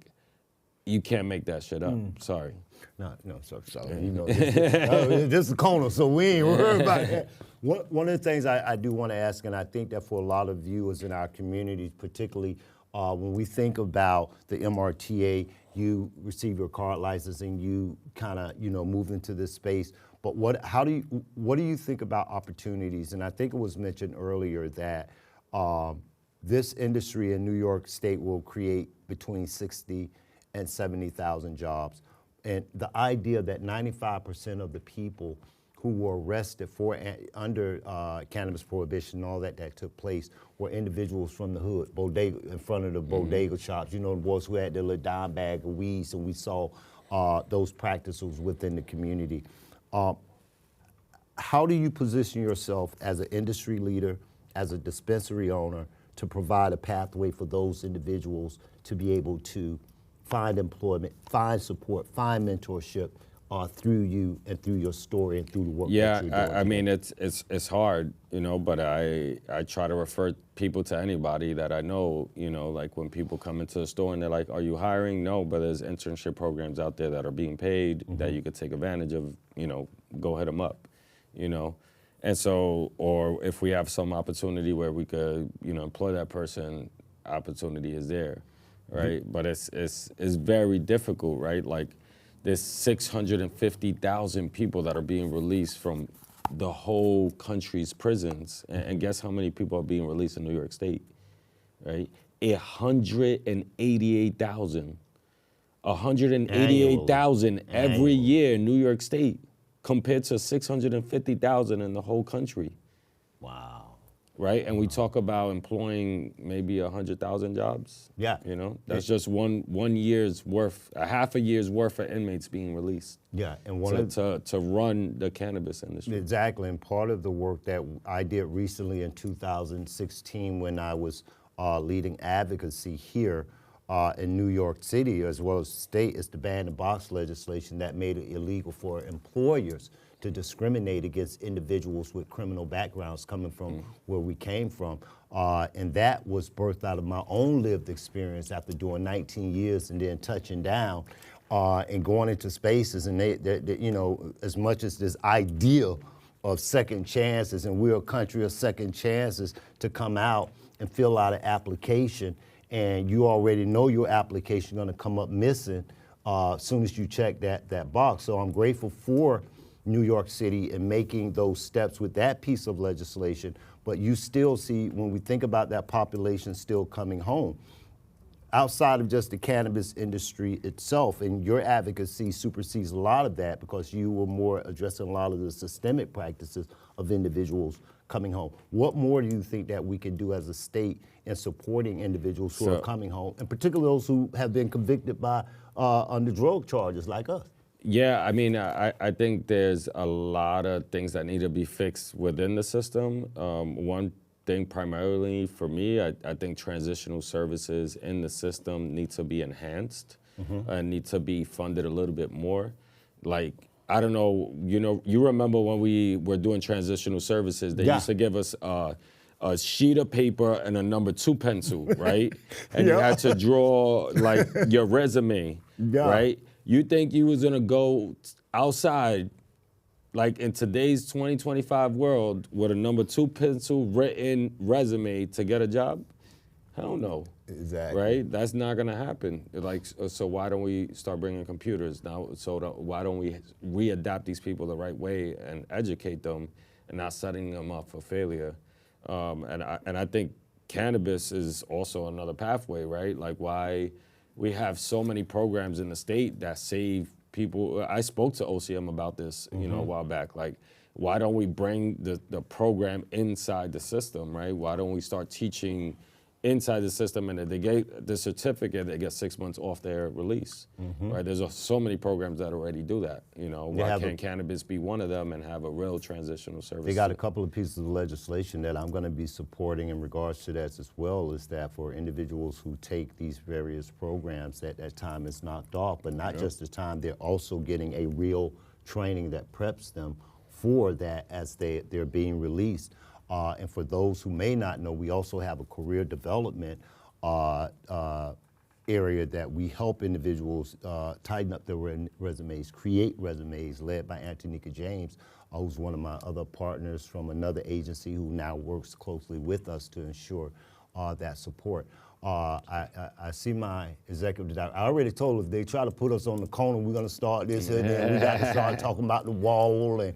you can't make that shit up. Sorry. No, sorry. You know, this is a corner, so we ain't worried about that. One of the things I do want to ask, and I think that for a lot of viewers in our communities, particularly when we think about the MRTA, you receive your card license and you kind of, you know, move into this space. But what do you think about opportunities? And I think it was mentioned earlier that this industry in New York State will create between 60 and 70,000 jobs. And the idea that 95% of the people who were arrested for under cannabis prohibition and all that took place were individuals from the hood, bodega, in front of the bodega shops. You know, the boys who had their little dime bag of weeds, and we saw those practices within the community. How do you position yourself as an industry leader, as a dispensary owner, to provide a pathway for those individuals to be able to find employment, find support, find mentorship through you and through your story and through the work that you're doing. I mean, it's hard, you know, but I try to refer people to anybody that I know, you know, like when people come into the store and they're like, are you hiring? No, but there's internship programs out there that are being paid that you could take advantage of, you know, go hit them up, you know. And so, or if we have some opportunity where we could, you know, employ that person, opportunity is there, right? But it's very difficult, right? Like, there's 650,000 people that are being released from the whole country's prisons. And guess how many people are being released in New York State, right? 188,000. 188,000 every year in New York State compared to 650,000 in the whole country. Wow. Right? And we talk about employing maybe 100,000 jobs. Yeah. You know, that's just one year's worth, a half a year's worth of inmates being released. Yeah, and one to run the cannabis industry. Exactly, and part of the work that I did recently in 2016 when I was leading advocacy here in New York City as well as state is the ban the box legislation that made it illegal for employers to discriminate against individuals with criminal backgrounds coming from where we came from. And that was birthed out of my own lived experience after doing 19 years and then touching down and going into spaces. And they, you know, as much as this ideal of second chances, and we're a country of second chances, to come out and fill out an application, and you already know your application gonna come up missing as soon as you check that box. So I'm grateful for New York City and making those steps with that piece of legislation, but you still see, when we think about that population still coming home, outside of just the cannabis industry itself, and your advocacy supersedes a lot of that because you were more addressing a lot of the systemic practices of individuals coming home. What more do you think that we can do as a state in supporting individuals who are coming home, and particularly those who have been convicted by under drug charges like us? Yeah, I mean, I think there's a lot of things that need to be fixed within the system. One thing primarily for me, I think transitional services in the system need to be enhanced and need to be funded a little bit more. Like, I don't know, you remember when we were doing transitional services, they used to give us a sheet of paper and a number 2 pencil, right? And you had to draw like your resume, right? You think you was gonna go outside, like in today's 2025 world, with a number 2 pencil written resume to get a job? Hell no. Exactly. Right? That's not gonna happen. Like, so why don't we start bringing computers now? So why don't we readapt these people the right way and educate them and not setting them up for failure? And I think cannabis is also another pathway, right? Like, why we have so many programs in the state that save people. I spoke to OCM about this, you know, a while back. Like, why don't we bring the program inside the system, right? Why don't we start teaching inside the system, and if they get the certificate, they get 6 months off their release, right? There's so many programs that already do that, you know. Why can't cannabis be one of them and have a real transitional service? They got a couple of pieces of legislation that I'm gonna be supporting in regards to that as well, is that for individuals who take these various programs, that time is knocked off, but not just the time, they're also getting a real training that preps them for that as they're being released. And for those who may not know, we also have a career development area that we help individuals tighten up their resumes, create resumes, led by Antonika James, who's one of my other partners from another agency who now works closely with us to ensure that support. I see my executive director. I already told her if they try to put us on the corner, we're going to start this and then we got to start talking about the wall and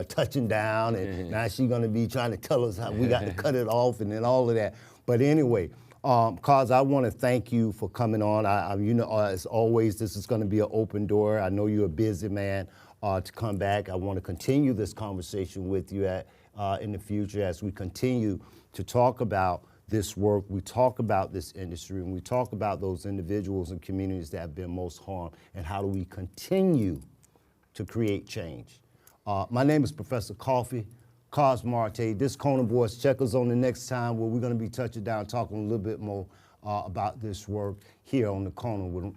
touching down, and now she's going to be trying to tell us how we got to cut it off and then all of that. But anyway, Cause, I want to thank you for coming on. You know, as always, this is going to be an open door. I know you're a busy man to come back. I want to continue this conversation with you in the future as we continue to talk about this work, we talk about this industry, and we talk about those individuals and communities that have been most harmed, and how do we continue to create change. My name is Professor Coffee. Cos Marte. This Kona Boys. Check us on the next time where we're going to be touching down, talking a little bit more about this work here on the Kona with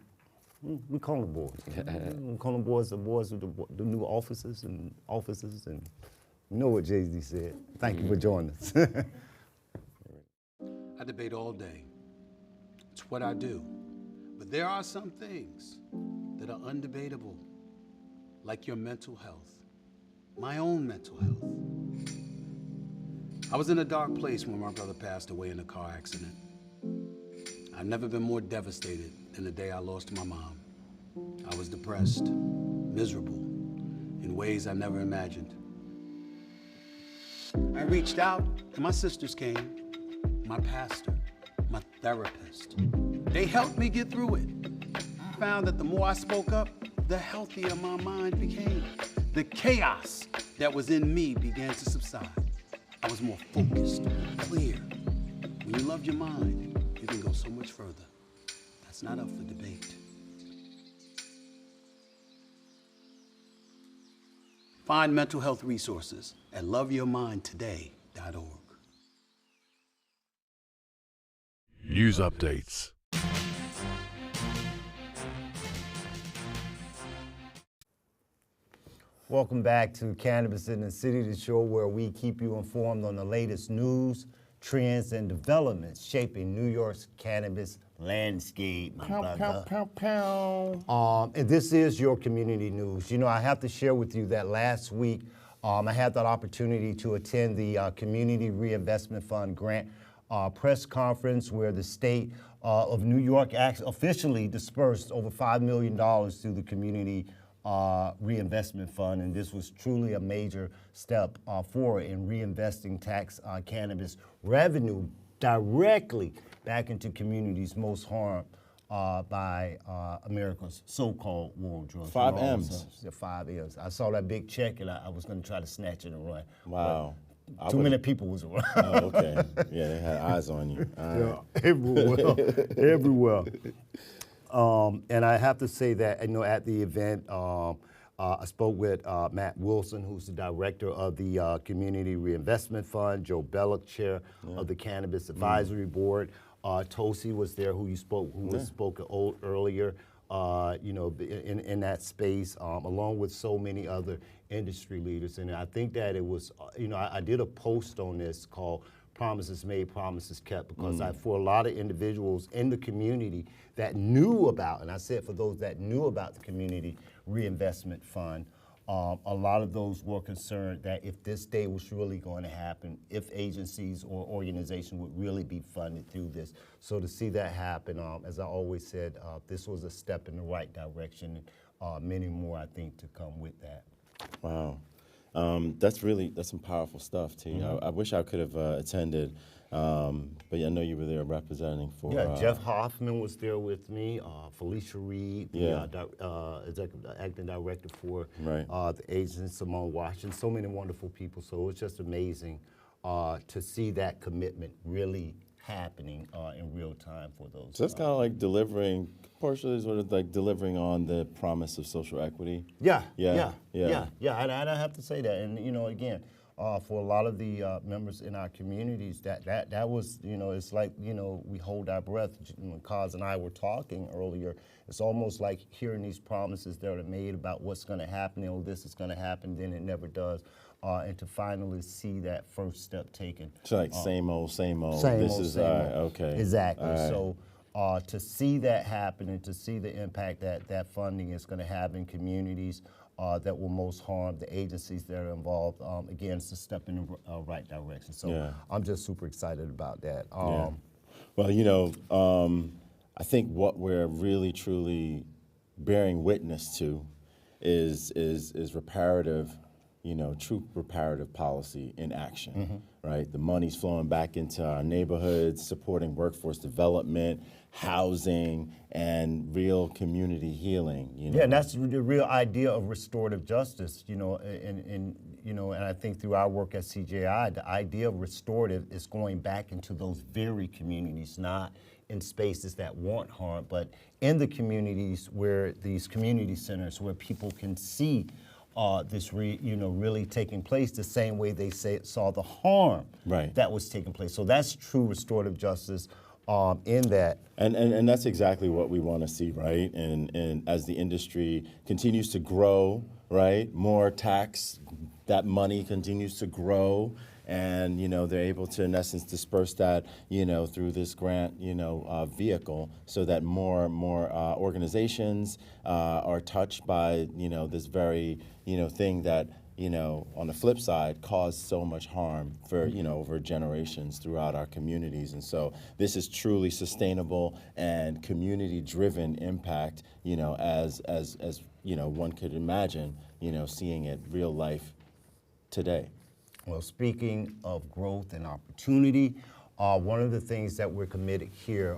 we Kona Boys. Kona Boys, the boys with the new offices, and you know what Jay-Z said. Thank you for joining us. I debate all day. It's what I do. But there are some things that are undebatable, like your mental health, my own mental health. I was in a dark place when my brother passed away in a car accident. I've never been more devastated than the day I lost my mom. I was depressed, miserable, in ways I never imagined. I reached out, and my sisters came, my pastor, my therapist. They helped me get through it. I found that the more I spoke up, the healthier my mind became. The chaos that was in me began to subside. I was more focused, clear. When you love your mind, you can go so much further. That's not up for debate. Find mental health resources at loveyourmindtoday.org. News updates. Welcome back to Cannabis in the City, the show where we keep you informed on the latest news, trends, and developments shaping New York's cannabis landscape, my brother. And this is your community news. You know, I have to share with you that last week I had that opportunity to attend the Community Reinvestment Fund grant press conference where the state of New York officially dispersed over $5 million through the Community Reinvestment Fund, and this was truly a major step forward in reinvesting tax cannabis revenue directly back into communities most harmed by America's so-called war on drugs. 5 M's. The 5 M's. I saw that big check and I was going to try to snatch it and run. Wow. Too many people was around. Oh, okay. Yeah, they had eyes on you. Yeah, everywhere, everywhere. And I have to say that, you know, at the event, I spoke with Matt Wilson, who's the director of the Community Reinvestment Fund, Joe Belloc, chair of the Cannabis Advisory Board. Tosi was there, who spoke earlier, you know, in that space, along with so many other industry leaders. And I think that it was, you know, I did a post on this called Promises Made, Promises Kept, because for a lot of individuals in the community that knew about, and I said for those that knew about the Community Reinvestment Fund, a lot of those were concerned that if this day was really going to happen, if agencies or organizations would really be funded through this. So to see that happen, as I always said, this was a step in the right direction, and many more, I think, to come with that. Wow. That's some powerful stuff, T. I wish I could have attended, but yeah, I know you were there representing for. Yeah, Jeff Hoffman was there with me, Felicia Reed, the acting director for the agency, Simone Washington, so many wonderful people. So it was just amazing to see that commitment really happening in real time for those. So that's kind of like delivering, partially sort of like delivering on the promise of social equity. Yeah. And I have to say that, and you know, again, for a lot of the members in our communities, that was, you know, it's like, you know, we hold our breath. When Kaz and I were talking earlier, it's almost like hearing these promises that are made about what's going to happen, oh, this is going to happen, then it never does. And to finally see that first step taken. It's like same old. Same old. Okay. Exactly. Right. So to see that happen and to see the impact that funding is going to have in communities that will most harm, the agencies that are involved, again, it's a step in the right direction. So I'm just super excited about that. Well, you know, I think what we're really truly bearing witness to is reparative, you know, true reparative policy in action, right? The money's flowing back into our neighborhoods, supporting workforce development, housing, and real community healing. You know? Yeah, and that's the real idea of restorative justice, you know, and you know, and I think through our work at CJEI, the idea of restorative is going back into those very communities, not in spaces that want harm, but in the communities where these community centers where people can see really taking place the same way they saw the harm that was taking place. So that's true restorative justice in that. And that's exactly what we want to see, right? And as the industry continues to grow, right, more tax, that money continues to grow, and they're able to, in essence, disperse that, through this grant, vehicle, so that more organizations are touched by, this very, thing that, on the flip side, caused so much harm for, over generations throughout our communities. And so this is truly sustainable and community-driven impact, as one could imagine, seeing it real life today. Well, speaking of growth and opportunity, one of the things that we're committed here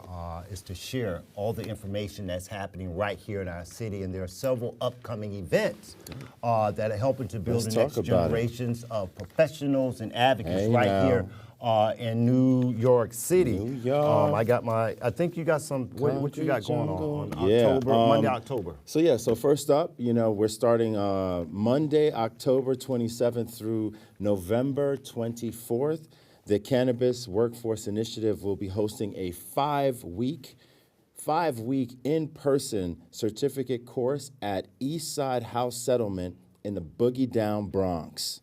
is to share all the information that's happening right here in our city, and there are several upcoming events that are helping to build the next generations of professionals and advocates here in New York City. New York. I think you got some, what you got going on October, Monday, October? So first up, we're starting Monday, October 27th through November 24th. The Cannabis Workforce Initiative will be hosting a five-week in-person certificate course at Eastside House Settlement in the Boogie Down Bronx.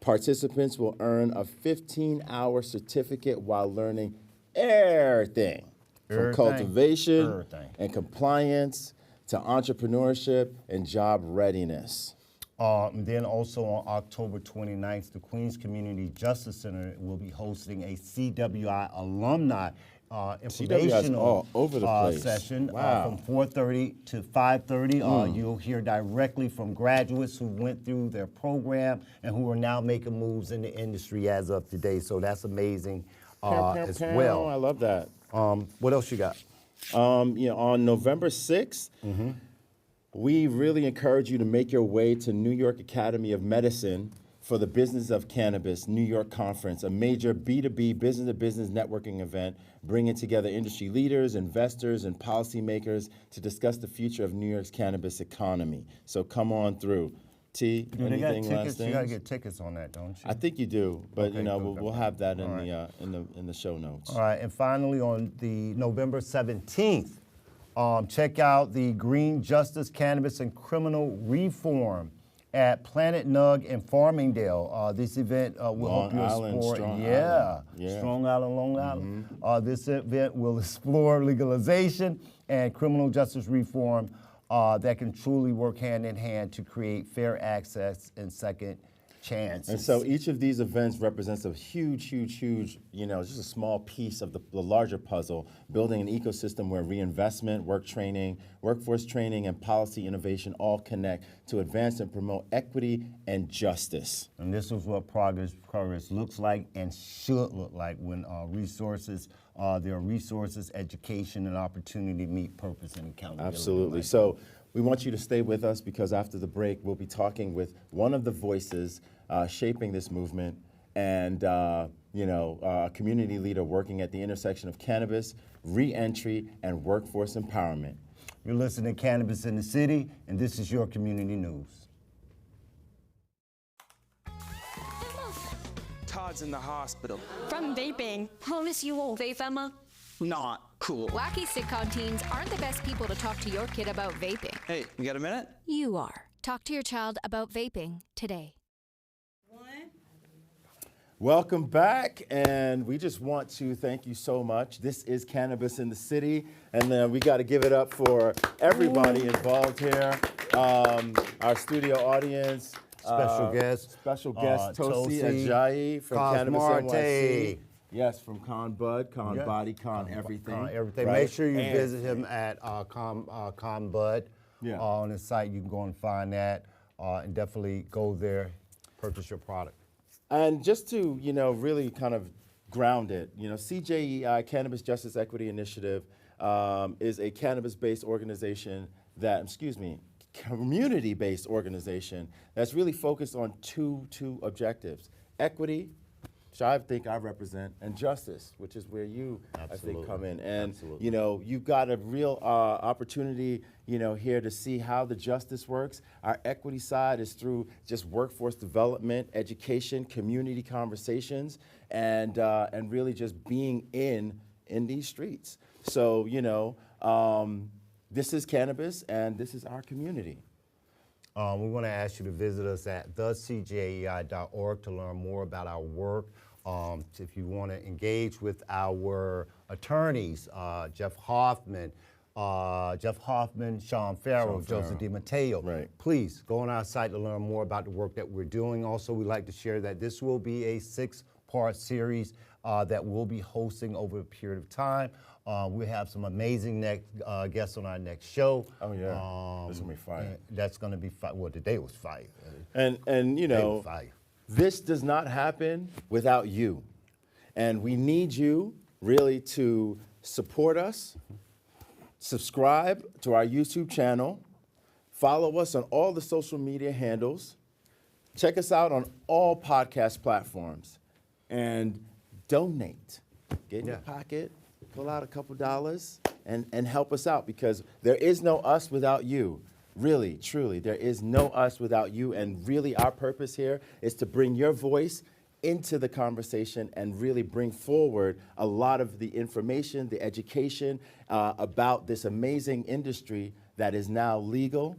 Participants will earn a 15-hour certificate while learning everything from cultivation and compliance to entrepreneurship and job readiness. Then also on October 29th, the Queens Community Justice Center will be hosting a CWI alumni informational all over the place. session from 4:30 to 5:30. You'll hear directly from graduates who went through their program and who are now making moves in the industry as of today. So that's amazing as well. I love that. What else you got? On November 6th, we really encourage you to make your way to New York Academy of Medicine for the Business of Cannabis New York Conference, a major B2B, business-to-business networking event bringing together industry leaders, investors, and policymakers to discuss the future of New York's cannabis economy. So come on through. T, they got anything tickets? last You gotta get tickets on that, don't you? I think you do, but Okay, we'll have that in the show notes. All right, and finally on the November 17th, check out the Green Justice, Cannabis, and Criminal Reform at Planet Nug in Farmingdale. This event will help you explore. Strong Island, Long Island. This event will explore legalization and criminal justice reform that can truly work hand in hand to create fair access and second chances. And so each of these events represents a huge, just a small piece of the larger puzzle, building an ecosystem where reinvestment, workforce training, and policy innovation all connect to advance and promote equity and justice. And this is what progress looks like and should look like when there are resources, education, and opportunity to meet purpose and accountability. Absolutely. So we want you to stay with us because after the break, we'll be talking with one of the voices shaping this movement and a community leader working at the intersection of cannabis, re-entry, and workforce empowerment. You're listening to Cannabis in the City, and this is your community news. Todd's in the hospital. From vaping. Promise you won't vape, Emma? Not cool. Wacky sitcom teens aren't the best people to talk to your kid about vaping. Hey, you got a minute? You are. Talk to your child about vaping today. Welcome back, and we just want to thank you so much. This is Cannabis in the City, and we got to give it up for everybody involved here. Our studio audience. Special guest, Tosi Ajayi from Cannabis NYC. Yes, from Con Bud, Con Body, Con Everything. Everything. Right? Make sure you visit him at Con Bud. On his site, you can go and find that, and definitely go there, purchase your product. And just to, really kind of ground it, CJEI, Cannabis Justice Equity Initiative, is a cannabis-based organization community-based organization that's really focused on two objectives: equity, which I think I represent, and justice, which is where you, I think, come in. And, you know, you've got a real opportunity, you know, here to see how the justice works. Our equity side is through just workforce development, education, community conversations, and really just being in these streets. So, you know, this is Cannabis, and this is our community. We want to ask you to visit us at thecjei.org to learn more about our work. If you want to engage with our attorneys, Jeff Hoffman, Sean Farrell, Joseph DiMatteo, please go on our site to learn more about the work that we're doing. Also, we'd like to share that this will be a 6-part series that we'll be hosting over a period of time. We have some amazing guests on our next show. Oh yeah, this is gonna be fire. That's gonna be fire. Well, today was fire. And you know, this does not happen without you, and we need you really to support us. Subscribe to our YouTube channel. Follow us on all the social media handles. Check us out on all podcast platforms, and donate. Get in your pocket. Pull out a couple dollars and help us out, because there is no us without you. Really, truly, there is no us without you. And really, our purpose here is to bring your voice into the conversation and really bring forward a lot of the information, the education about this amazing industry that is now legal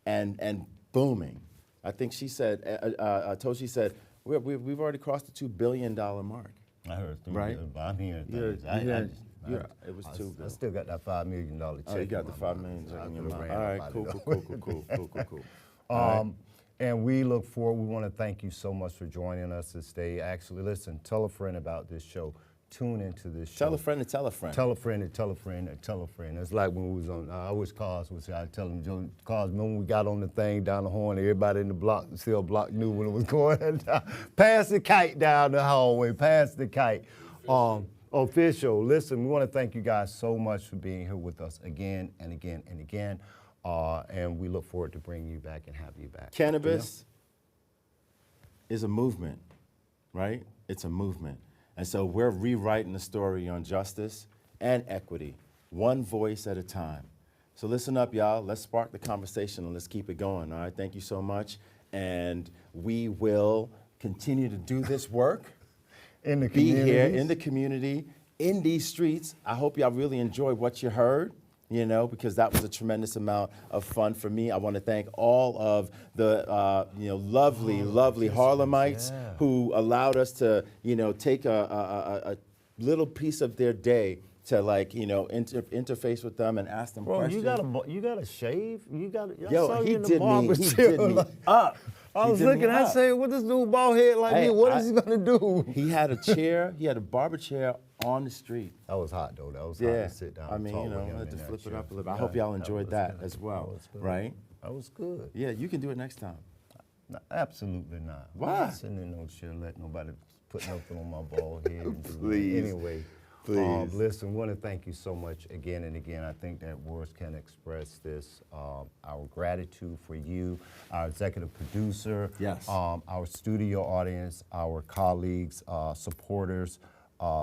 and booming. I think she said, Toshi said, we've already crossed the $2 billion mark. I heard. Right? I'm hearing things. It was $2 billion. I still got that $5 million check. Oh, you got the $5 million check in your mind. All right, cool. And we look forward. We want to thank you so much for joining us this day. Actually, listen, tell a friend about this show. Tune into this show. Tell a friend to tell a friend. Tell a friend to tell a friend to tell a friend. It's like when we was on, I wish Cars would say, I tell him, Cars, when we got on the thing down the horn, everybody in the block, still block knew when it was going down. Pass the kite down the hallway, pass the kite. Official, listen, we want to thank you guys so much for being here with us again and again and again. And we look forward to bringing you back and having you back. Cannabis is a movement, right? It's a movement. And so we're rewriting the story on justice and equity, one voice at a time. So listen up, y'all. Let's spark the conversation and let's keep it going, all right? Thank you so much. And we will continue to do this work. In the be here in the community, in these streets. I hope y'all really enjoyed what you heard, you know, because that was a tremendous amount of fun for me. I want to thank all of the, lovely Harlemites who allowed us to, take a little piece of their day to interface with them and ask them questions. You got to shave? You got to. Yo, he did me up. I was looking, I said, what this dude bald head like me, what is he gonna do? He had a chair, he had a barber chair on the street. That was hot though, that was hot to sit down and talk with him. I had to flip it up a little bit. I hope y'all enjoyed that as well, right? That was good. Yeah, you can do it next time. No, absolutely not. Why? I'm not sitting in no chair, let nobody put nothing on my bald head. Please. Anyway. Please. Listen, we want to thank you so much again and again. I think that words can express this. Our gratitude for you, our executive producer, yes. Our studio audience, our colleagues, supporters,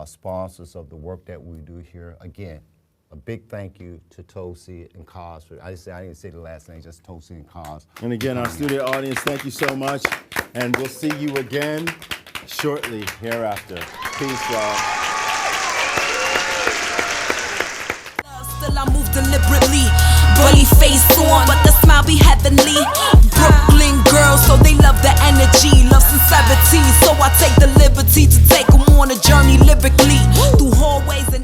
sponsors of the work that we do here. Again, a big thank you to Tosi and Cos. I didn't say the last name, just Tosi and Cos. And again, our studio audience, thank you so much. And we'll see you again shortly hereafter. Peace, y'all. Still I move deliberately, bully face on, but the smile be heavenly. Brooklyn girls, so they love the energy, love sincerity. So I take the liberty to take them on a journey lyrically through hallways and